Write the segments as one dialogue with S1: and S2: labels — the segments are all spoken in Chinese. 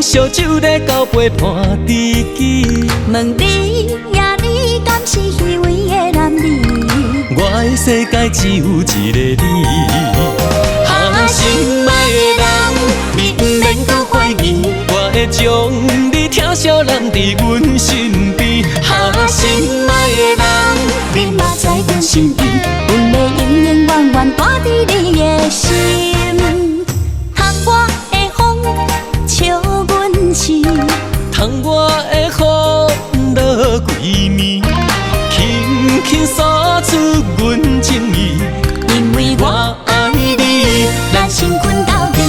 S1: 烧酒在交杯伴知己。
S2: 问你呀，你敢是虚伪的男儿？
S1: 我的世界只有一个你。心爱的人，你不免搁怀疑，我会将你疼惜揽在阮身边。心爱的人，
S2: 你嘛知阮心意，阮会永永远远住伫你的心。窗外的风笑阮痴，
S1: 窗外的雨落几暝，轻轻诉出阮情意，
S2: 因为我爱你，咱心困到底。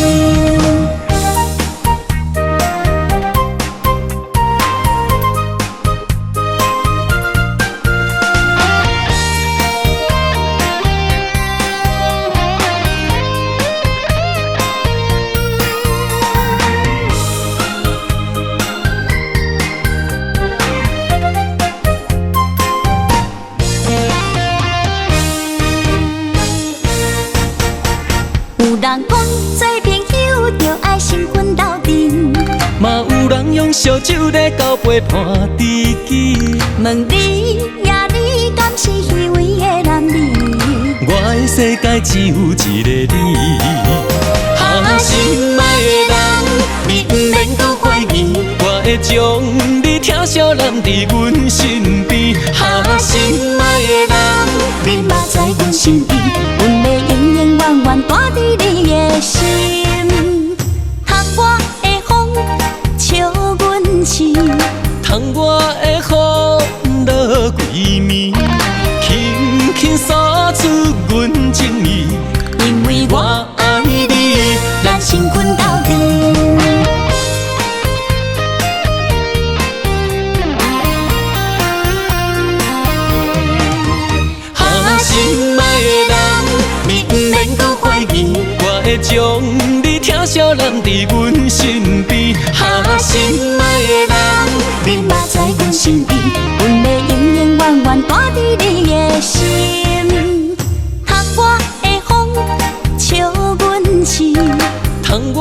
S2: 有人讲做朋友就爱心困到阵，
S1: 嘛有人用烧酒在交杯伴知己。
S2: 问你呀，你敢是虚伪的男儿？
S1: 我的世界只有一个你。心爱的人，你不免搁怀疑，我会将你疼惜揽在阮身边。心爱的人，
S2: 你嘛知阮心意，阮会永永远远住伫你的心。窗外的风笑阮痴，
S1: 窗外的雨落几暝，轻轻诉出阮情意，
S2: 因为我爱你，咱心困到底。
S1: 心爱的人，你不免搁怀疑，我会将你疼惜揽在阮身边。心爱的人，
S2: 你嘛知阮心意，阮会永永远远住伫你的心。窗外的风笑阮痴，
S1: 窗外